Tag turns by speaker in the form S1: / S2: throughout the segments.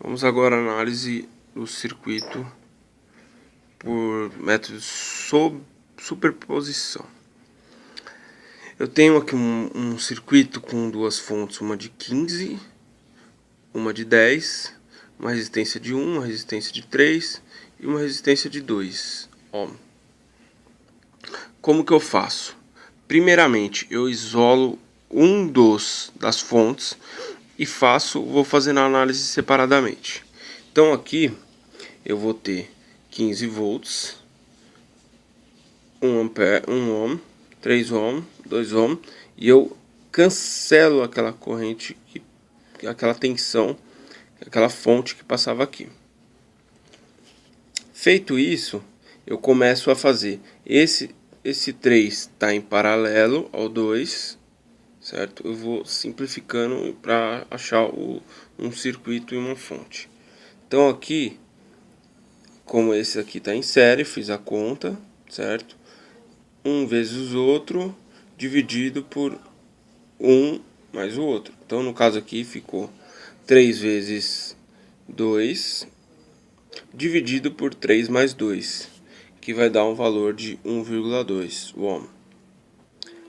S1: Vamos agora à análise do circuito por método de superposição. Eu tenho aqui um circuito com duas fontes, uma de 15, uma de 10, uma resistência de 1, uma resistência de 3 e uma resistência de 2 ohm. Como que eu faço? Primeiramente, eu isolo das fontes e vou fazendo a análise separadamente. Então aqui eu vou ter 15 volts, 1 ampere, 1 ohm, 3 ohm, 2 ohm, e eu cancelo aquela corrente, aquela tensão, aquela fonte que passava aqui. Feito isso, eu começo a fazer esse 3 está em paralelo ao 2, certo? Eu vou simplificando para achar um circuito e uma fonte. Então aqui, como esse aqui está em série, fiz a conta, certo? 1 vezes o outro dividido por 1 mais o outro. Então no caso aqui ficou 3 vezes 2 dividido por 3 mais 2, que vai dar um valor de 1,2 ohm.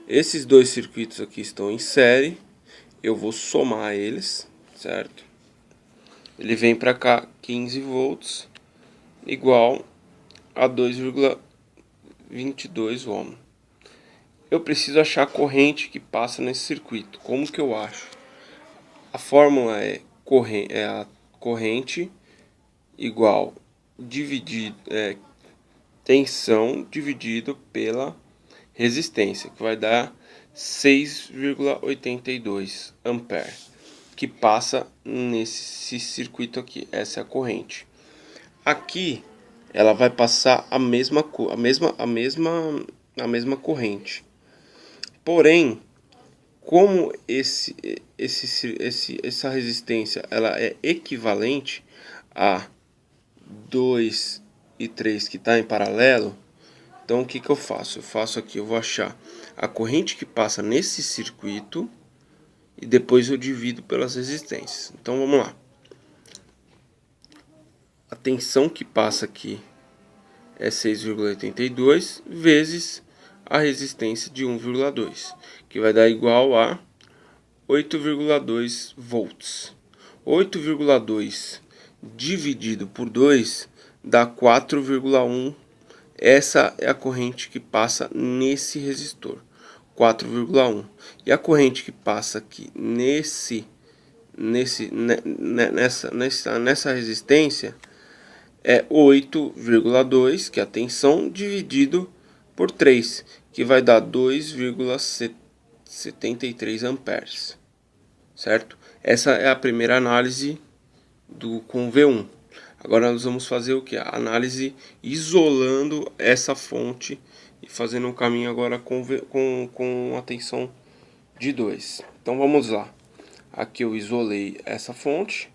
S1: Esses dois circuitos aqui estão em série, eu vou somar eles, certo? Ele vem para cá 15 volts igual a 2,22 ohm. Eu preciso achar a corrente que passa nesse circuito. Como que eu acho? A fórmula é a corrente igual tensão dividido pela resistência, que vai dar 6,82 ampere, que passa nesse circuito aqui. Essa é a corrente. Aqui ela vai passar a mesma corrente. Porém, como essa resistência ela é equivalente a 2 e 3 que está em paralelo, então o que eu faço? Eu vou achar a corrente que passa nesse circuito e depois eu divido pelas resistências. Então vamos lá. A tensão que passa aqui é 6,82 vezes a resistência de 1,2, que vai dar igual a 8,2 volts. 8,2 dividido por 2 dá 4,1. Essa é a corrente que passa nesse resistor, 4,1. E a corrente que passa aqui nessa resistência é 8,2, que é a tensão, dividido por 3, que vai dar 2,73 amperes, certo? Essa é a primeira análise com V1. Agora nós vamos fazer o que? A análise isolando essa fonte e fazendo um caminho agora com a tensão de 2. Então vamos lá. Aqui eu isolei essa fonte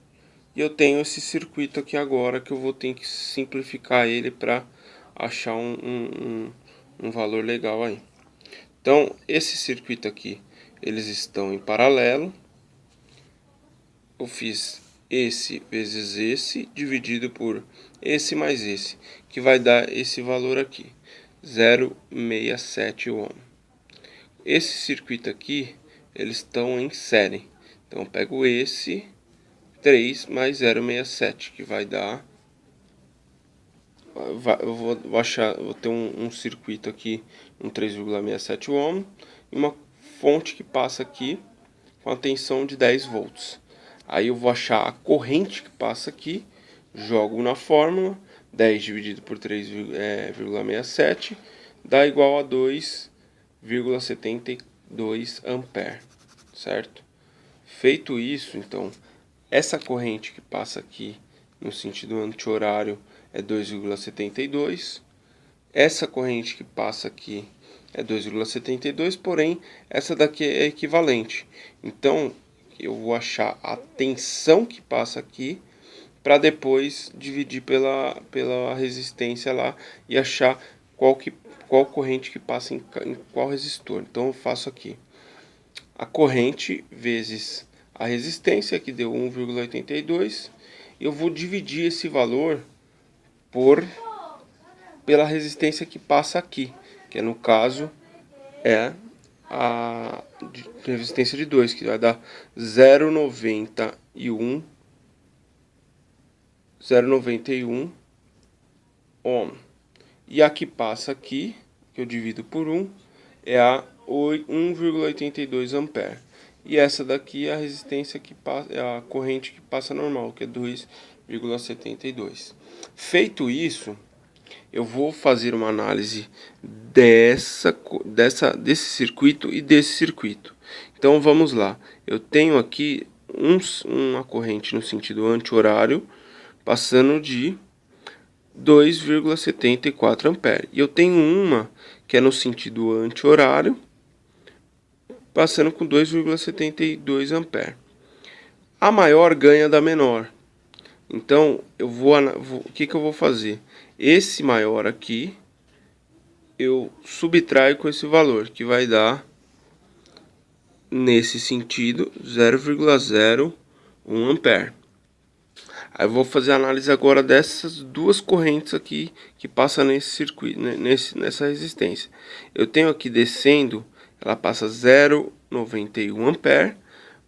S1: e eu tenho esse circuito aqui agora que eu vou ter que simplificar ele para achar um valor legal aí. Então esse circuito aqui, eles estão em paralelo. Eu fiz esse vezes esse dividido por esse mais esse, que vai dar esse valor aqui, 0,67 ohm. Esse circuito aqui, eles estão em série. Então eu pego esse 3 mais 0,67, que vai dar... eu vou ter um circuito aqui, um 3,67 ohm, e uma fonte que passa aqui com a tensão de 10 volts. Aí eu vou achar a corrente que passa aqui, jogo na fórmula, 10 dividido por 3,67 dá igual a 2,72 ampere, certo? Feito isso, então, essa corrente que passa aqui no sentido anti-horário é 2,72. Essa corrente que passa aqui é 2,72, porém essa daqui é equivalente. Então eu vou achar a tensão que passa aqui para depois dividir pela resistência lá e achar qual corrente que passa em qual resistor. Então eu faço aqui a corrente vezes a resistência, que deu 1,82, Eu vou dividir esse valor pela resistência que passa aqui, que no caso é a resistência de 2, que vai dar 0,91 ohm. E a que passa aqui, que eu divido por 1, é a 1,82 ampere. E essa daqui é a resistência que passa, é a corrente que passa normal, que é 2,72. Feito isso, eu vou fazer uma análise desse circuito e desse circuito. Então vamos lá. Eu tenho aqui uma corrente no sentido anti-horário passando de 2,74 ampere. E eu tenho uma que é no sentido anti-horário passando com 2,72 ampere. A maior ganha da menor. Então o que eu vou fazer? Esse maior aqui eu subtraio com esse valor, que vai dar, nesse sentido, 0,01 ampere. Aí eu vou fazer a análise agora dessas duas correntes aqui que passam nesse circuito, nessa resistência. Eu tenho aqui descendo, ela passa 0,91 ampere,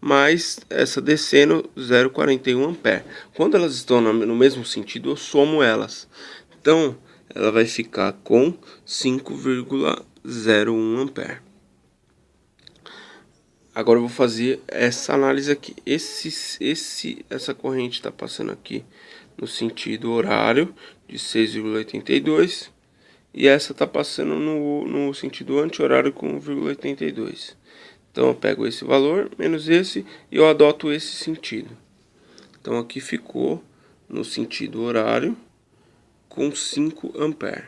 S1: mais essa descendo 0,41 ampere. Quando elas estão no mesmo sentido, eu somo elas. Então, ela vai ficar com 5,01 ampere. Agora eu vou fazer essa análise aqui. Essa corrente está passando aqui no sentido horário de 6,82 e essa está passando no sentido anti-horário com 1,82. Então eu pego esse valor menos esse e eu adoto esse sentido. Então aqui ficou no sentido horário com 5 ampere.